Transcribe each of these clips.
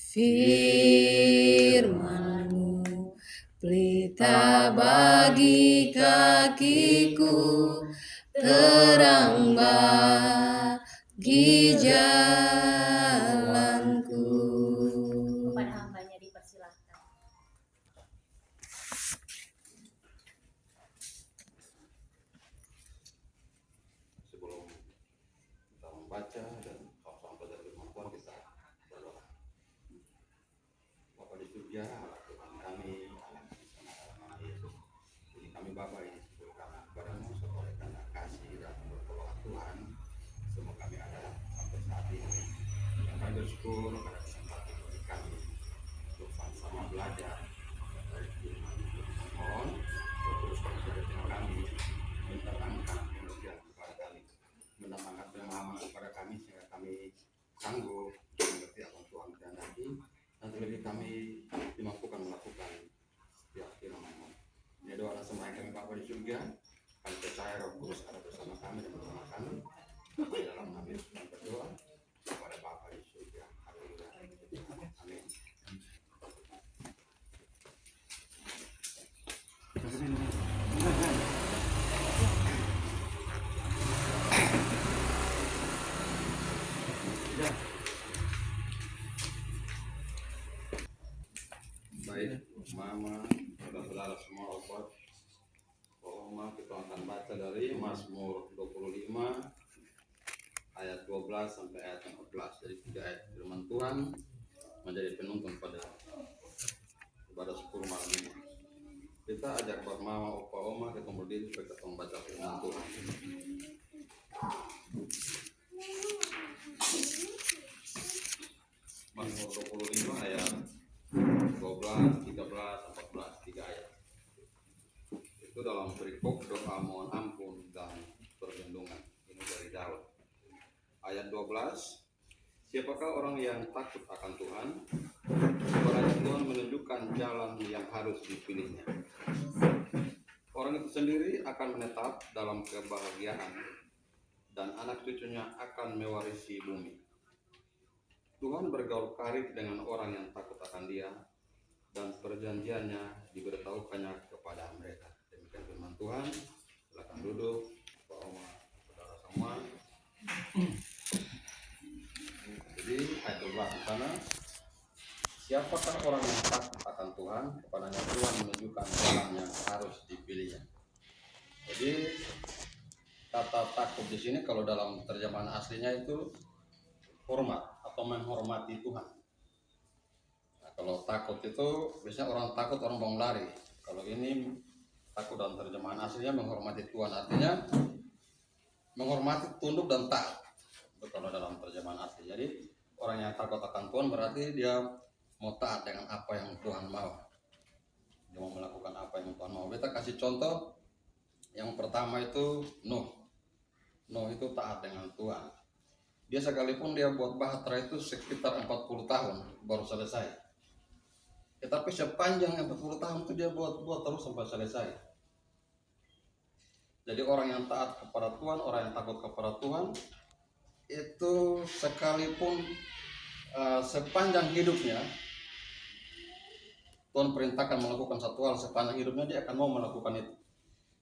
Firman-Mu pelita bagi kakiku, terang bagi jalanku. Kepada hambanya dipersilahkan. Sebelum kita membaca dan sampai dari firman Tuhan, kita berdoa. Bapa di surga, Tuhan kami, Allah di sana, nama Yesus. Ini kami Bapa ini syukur kami kepadamu oleh karena kasih dan pertolongan Tuhan. Semua kami ada sampai saat ini. Dan kami bersyukur pada kesempatan bagi kami untuk sama belajar dari firman Tuhan. Mohon terus bersama kami mendatangkan pengertian kepada kami, mendatangkan pemahaman kepada kami sehingga kami sanggup mengerti apa Tuhan kehendaki dan terlebih kami dimampukan melakukan setiap firman-Mu. Ini doa dan sembahan kami Bapa di surga. Kami percaya Roh Kudus ada bersama kami dan bersama kami. Di dalam nama Yesus kami berdoa kepada Bapa di surga. Haleluya. Amin. Baik, Mama, saudara-saudara semua obat. Mama, kita akan baca dari Mazmur 25 ayat 12 sampai ayat 14. Jadi 3 ayat firman Tuhan menjadi penuntun pada ibadah 10 malam ini. Kita ajak buat Mama, Opa, Oma kita berdiri supaya kita membaca firman Tuhan. Mazmur 25 ayat 12, 13, 14, 3 ayat. Itu dalam perikop doa mohon ampun dan perlindungan. Ini dari Daud. Ayat 12. Siapakah orang yang takut akan Tuhan? Kepada Tuhan menunjukkan jalan yang harus dipilihnya. Orang itu sendiri akan menetap dalam kebahagiaan dan anak cucunya akan mewarisi bumi. Tuhan bergaul karib dengan orang yang takut akan Dia dan perjanjiannya diberitahukannya kepada mereka. Demikian firman Tuhan. Silakan duduk, Pak Oma, saudara semua. Jadi ayat 12 di sana. Siapakah orang yang takut akan Tuhan? Kepadanya Tuhan menunjukkan jalan yang harus dipilihnya. Jadi kata takut di sini kalau dalam terjemahan aslinya itu hormat atau menghormati Tuhan. Nah, kalau takut itu biasanya orang takut orang mau lari. Kalau ini takut dalam terjemahan aslinya menghormati Tuhan, artinya menghormati, tunduk dan taat. Itu kalau dalam terjemahan asli. Jadi orang yang takut akan Tuhan berarti dia mau taat dengan apa yang Tuhan mau. Dia mau melakukan apa yang Tuhan mau. Kita kasih contoh. Yang pertama itu Nuh. Nuh itu taat dengan Tuhan. Dia sekalipun dia buat bahtera itu sekitar 40 tahun baru selesai. Tetapi sepanjang 40 tahun itu dia buat terus sampai selesai. Jadi orang yang taat kepada Tuhan, orang yang takut kepada Tuhan, itu sekalipun sepanjang hidupnya Tuhan perintahkan melakukan satu hal, sepanjang hidupnya dia akan mau melakukan itu.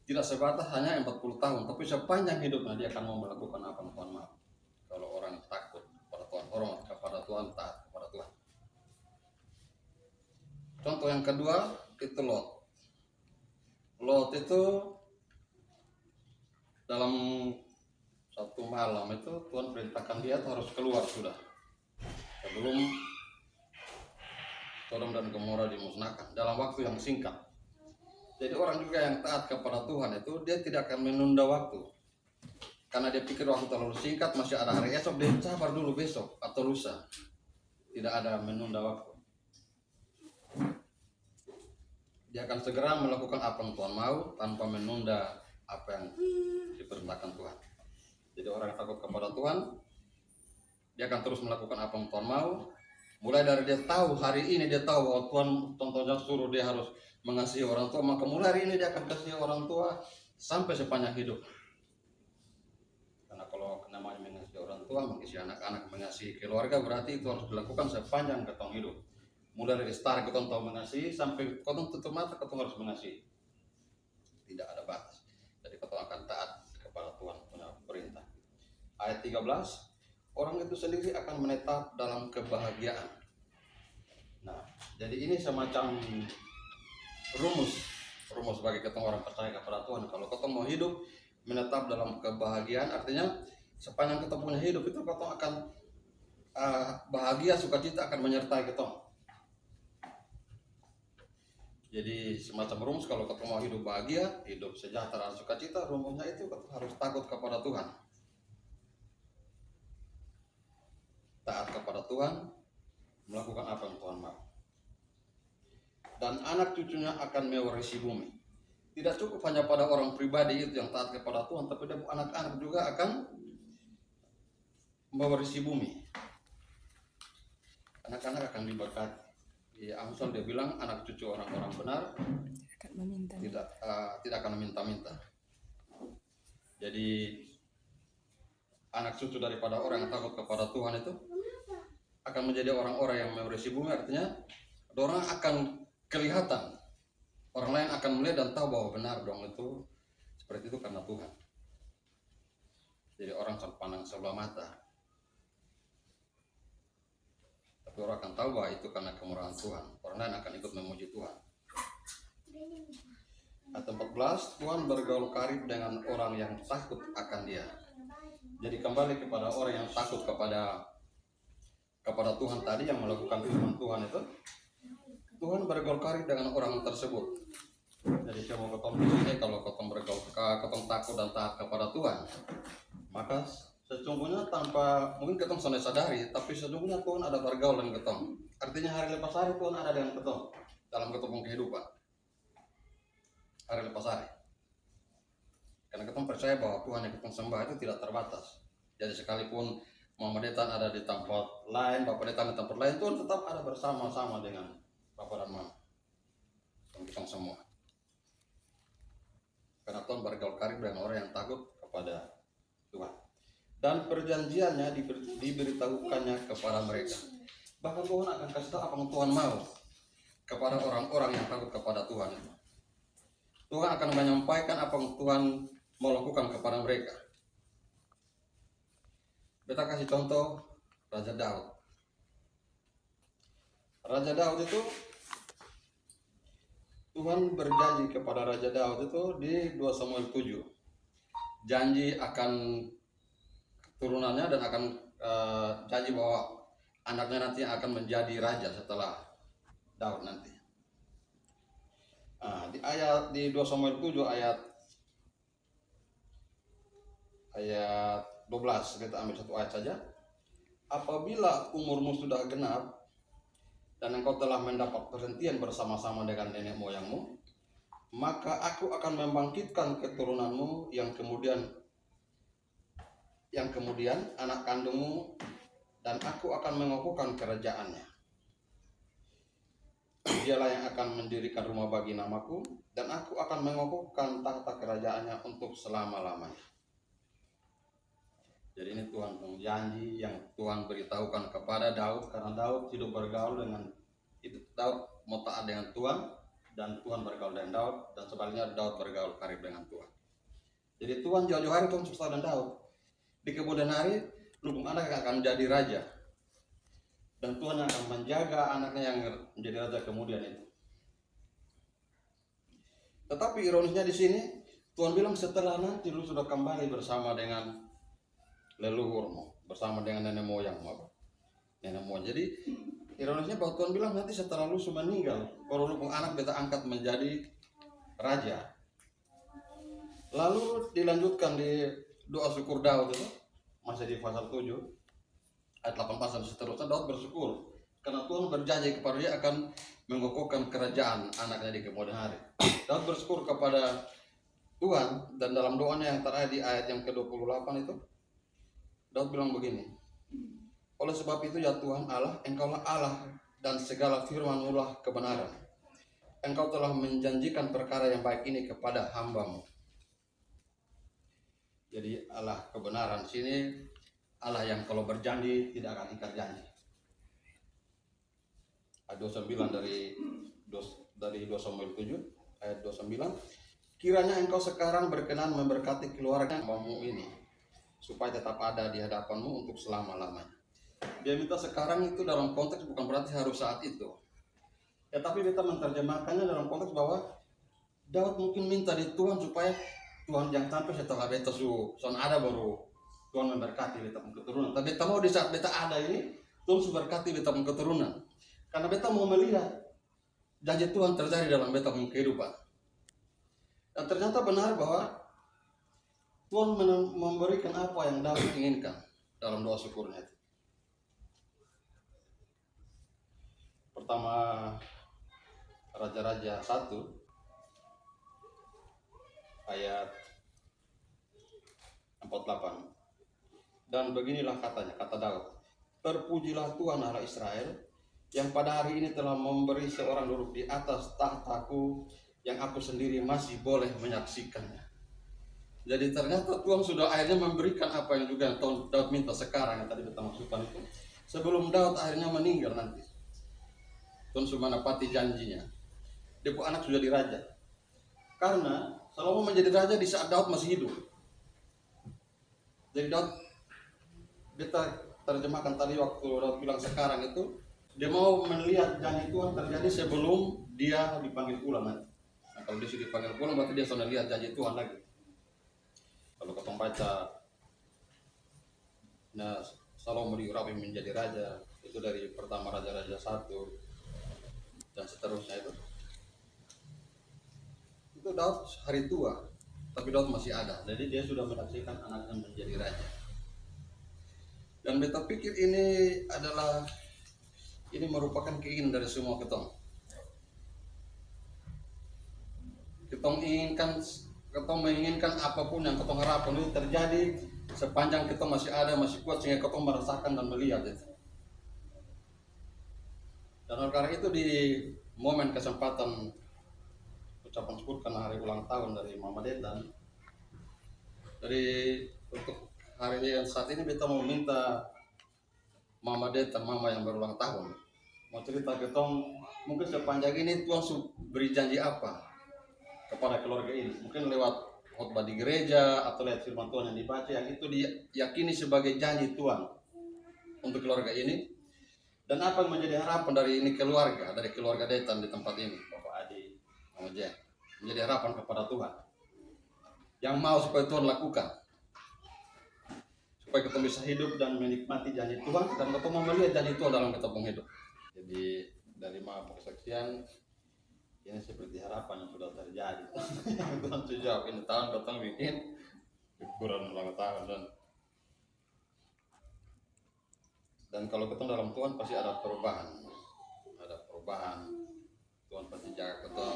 Tidak sebatas hanya 40 tahun, tapi sepanjang hidupnya dia akan mau melakukan apa yang Tuhan mau. Kalau orang takut kepada Tuhan, hormat kepada Tuhan, taat kepada Tuhan. Contoh yang kedua itu Lot. Lot itu dalam satu malam itu Tuhan perintahkan dia harus keluar sudah sebelum Sodom dan Gomora dimusnahkan dalam waktu yang singkat. Jadi orang juga yang taat kepada Tuhan itu dia tidak akan menunda waktu. Karena dia pikir waktu terlalu singkat, masih ada hari esok, dia sabar dulu besok atau lusa. Tidak ada menunda waktu. Dia akan segera melakukan apa yang Tuhan mau tanpa menunda apa yang diperintahkan Tuhan. Jadi orang yang takut kepada Tuhan, dia akan terus melakukan apa yang Tuhan mau. Mulai dari dia tahu hari ini dia tahu bahwa Tuhan contohnya suruh dia harus mengasihi orang tua, maka mulai hari ini dia akan kasih orang tua sampai sepanjang hidup. Karena kalau namanya mengasihi orang tua tua, mengasihi anak-anak, mengasihi keluarga, berarti itu harus dilakukan sepanjang ketong hidup. Mulai dari start ketong tahu mengasihi sampai ketong tutup mata ketong harus mengasihi. Tidak ada batas. Jadi ketong akan taat kepada Tuhan punya perintah. Ayat 13, orang itu sendiri akan menetap dalam kebahagiaan. Nah, jadi ini semacam rumus bagi ketong orang percaya kepada Tuhan. Kalau ketong mau hidup menetap dalam kebahagiaan, artinya sepanjang ketong punya hidup itu ketong akan bahagia, sukacita akan menyertai ketong. Jadi semacam rumus kalau ketong mau hidup bahagia, hidup sejahtera, sukacita, rumusnya itu ketong harus takut kepada Tuhan. Taat kepada Tuhan, melakukan apa yang Tuhan mau. Dan anak cucunya akan mewarisi bumi. Tidak cukup hanya pada orang pribadi itu yang taat kepada Tuhan, tapi anak-anak juga akan mewarisi bumi. Anak-anak akan diberkati. Di Amsal dia bilang anak cucu orang-orang benar tidak akan meminta-minta. Jadi anak cucu daripada orang yang takut kepada Tuhan itu akan menjadi orang-orang yang mewarisi bumi, artinya orang akan kelihatan, orang lain akan melihat dan tahu bahwa benar dong itu seperti itu karena Tuhan. Jadi orang pandang sebelah mata, tapi orang akan tahu bahwa itu karena kemurahan Tuhan. Orang lain akan ikut memuji Tuhan. Ayat 14, Tuhan bergaul karib dengan orang yang takut akan Dia. Jadi kembali kepada orang yang takut kepada Tuhan tadi, yang melakukan firman Tuhan itu, Tuhan bergaul karib dengan orang tersebut. Jadi saya mau ketemu di sini, kalau ketemu takut dan taat kepada Tuhan, maka sesungguhnya tanpa mungkin ketong sadari, tapi sesungguhnya Tuhan ada bergaul dengan ketong. Artinya hari lepas hari Tuhan ada dengan ketong dalam ketong kehidupan. Hari lepas hari. Karena ketong percaya bahwa Tuhan yang ketong sembah itu tidak terbatas. Jadi sekalipun Mama Detan ada di tempat lain, Bapak Detan di tempat lain, Tuhan tetap ada bersama-sama dengan Bapak dan Mama. Dan ketong semua. Karena Tuhan bergaul karib dengan orang yang takut kepada Tuhan. Dan perjanjiannya diberitahukannya kepada mereka. Bahkan Tuhan akan kasih tahu apa yang Tuhan mau kepada orang-orang yang takut kepada Tuhan itu. Tuhan akan menyampaikan apa yang Tuhan mau lakukan kepada mereka. Beta kasih contoh Raja Daud. Raja Daud itu Tuhan berjanji kepada Raja Daud itu di 2 Samuel 7. Janji akan turunannya dan akan janji bahwa anaknya nanti akan menjadi raja setelah Daud nanti. Di 2 Samuel 7 ayat 12, kita ambil satu ayat saja. Apabila umurmu sudah genap dan engkau telah mendapat perhentian bersama-sama dengan nenek moyangmu, maka aku akan membangkitkan keturunanmu yang kemudian anak kandungmu, dan aku akan mengokohkan kerajaannya. Dialah yang akan mendirikan rumah bagi namaku, dan aku akan mengokohkan tahta kerajaannya untuk selama-lamanya. Jadi ini Tuhan janji yang Tuhan beritahukan kepada Daud, karena Daud hidup bergaul dengan itu. Daud mau taat dengan Tuhan, dan Tuhan bergaul dengan Daud, dan sebaliknya Daud bergaul karib dengan Tuhan. Jadi Tuhan jauh-jauh hari Tuhan bersama dengan Daud. Di kemudian hari lubung anak akan menjadi raja, dan Tuhan akan menjaga anaknya yang menjadi raja kemudian itu. Tetapi ironisnya di sini Tuhan bilang setelah nanti lu sudah kembali bersama dengan leluhurmu, bersama dengan nenek moyangmu. Jadi ironisnya bahwa Tuhan bilang nanti setelah lu sudah meninggal, baru lubung anak beta angkat menjadi raja. Lalu dilanjutkan di doa syukur Daud itu, masih di pasal 7 ayat 18 dan seterusnya. Daud bersyukur karena Tuhan berjanji kepada dia akan mengokohkan kerajaan anaknya di kemudian hari. Daud bersyukur kepada Tuhan, dan dalam doanya yang terakhir di ayat yang ke-28 itu Daud bilang begini, oleh sebab itu ya Tuhan Allah, Engkaulah Allah, dan segala firman-Mu kebenaran. Engkau telah menjanjikan perkara yang baik ini kepada hamba-Mu. Jadi Allah kebenaran sini Allah yang kalau berjanji tidak akan ingkar janji. Ayat 29 dari 2 Samuel 7 ayat 29, kiranya engkau sekarang berkenan memberkati keluarga hambamu ini supaya tetap ada di hadapanmu untuk selama-lamanya. Dia minta sekarang itu dalam konteks bukan berarti harus saat itu. Ya, tapi kita menerjemahkannya dalam konteks bahwa Daud mungkin minta di Tuhan supaya Tuhan jangan sampai setelah beta son ada baru Tuhan memberkati beta keturunan. Tapi beta mau di saat beta ada ini Tuhan memberkati beta keturunan. Karena beta mau melihat janji Tuhan terjadi dalam beta kehidupan. Dan ternyata benar bahwa Tuhan memberikan apa yang Daud inginkan dalam doa syukurnya itu. Pertama Raja-Raja 1 ayat 48. Dan beginilah katanya, kata Daud, terpujilah Tuhan Allah Israel yang pada hari ini telah memberi seorang duduk di atas tahtaku yang aku sendiri masih boleh menyaksikannya. Jadi ternyata Tuhan sudah akhirnya memberikan apa yang juga Daud minta sekarang yang tadi kita maksudkan itu. Sebelum Daud akhirnya meninggal nanti, Tuhan sudah menepati janjinya. Dia anak sudah diraja. Karena Salomo menjadi raja di saat Daud masih hidup. Jadi Daud, kita terjemahkan tadi waktu Daud bilang sekarang itu, dia mau melihat janji Tuhan terjadi sebelum dia dipanggil pulang nanti. Nah, kalau dia sudah dipanggil pulang berarti dia sudah lihat janji Tuhan lagi. Kalau kita baca, nah Salomo diurapi menjadi raja, itu dari pertama Raja-Raja 1 dan seterusnya itu Daud hari tua, tapi Daud masih ada. Jadi dia sudah menyaksikan anaknya menjadi raja. Dan beta pikir ini merupakan keinginan dari semua ketong. Ketong menginginkan apapun yang ketong harapkan itu terjadi sepanjang ketong masih ada, masih kuat sehingga ketong merasakan dan melihat itu. Dan oleh karena itu di momen kesempatan ucapan syukur karena hari ulang tahun dari Mama Detan, untuk hari yang saat ini beta mau minta Mama Detan, mama yang berulang tahun, mau cerita ketong mungkin sepanjang ini Tuhan beri janji apa kepada keluarga ini, mungkin lewat khotbah di gereja atau lewat firman Tuhan yang dibaca yang itu diyakini sebagai janji Tuhan untuk keluarga ini, dan apa yang menjadi harapan dari keluarga Detan di tempat ini, Bapak Adi, Mama Jen, menjadi harapan kepada Tuhan yang mau supaya Tuhan lakukan, supaya kita bisa hidup dan menikmati janji Tuhan dan kita mau melihat janji Tuhan dalam kita hidup. Jadi dari Mama kesaksian ini seperti harapan yang sudah terjadi. Tuhan sejauh ini tahun datang bikin ukuran ulang tahun dan kalau kita dalam Tuhan pasti ada perubahan. Tuhan pasti jaga kita.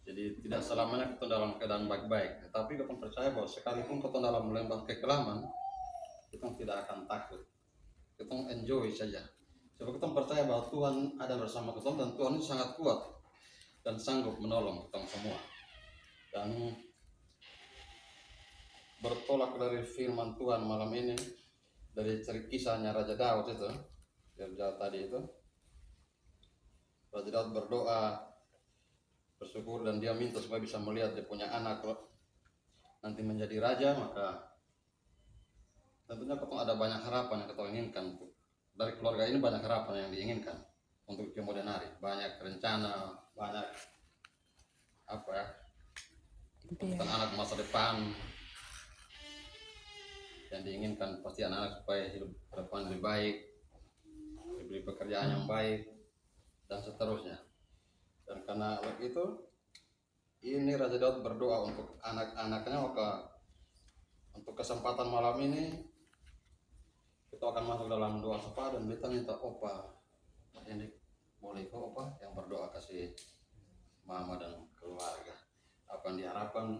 Jadi tidak selamanya kita dalam keadaan baik-baik, tapi kita percaya bahwa sekalipun kita dalam lembah kekelaman, kita tidak akan takut, kita enjoy saja. Sebab kita percaya bahwa Tuhan ada bersama kita dan Tuhan itu sangat kuat dan sanggup menolong kita semua. Dan bertolak dari firman Tuhan malam ini, dari kisahnya Raja Daud itu, tadi itu, Raja Daud berdoa, bersyukur dan dia minta supaya bisa melihat dia punya anak nanti menjadi raja, maka tentunya kita ada banyak harapan yang kita inginkan dari keluarga ini, banyak harapan yang diinginkan untuk kemudian hari, banyak rencana, banyak tentang anak masa depan yang diinginkan, pasti anak-anak supaya hidup ke depan lebih baik, diberi pekerjaan yang baik dan seterusnya. Dan karena itu ini Raja Daud berdoa untuk anak-anaknya, maka untuk kesempatan malam ini kita akan masuk dalam doa sapa dan kita minta Opa ini boleh kok Opa yang berdoa kasih mama dan keluarga apa yang diharapkan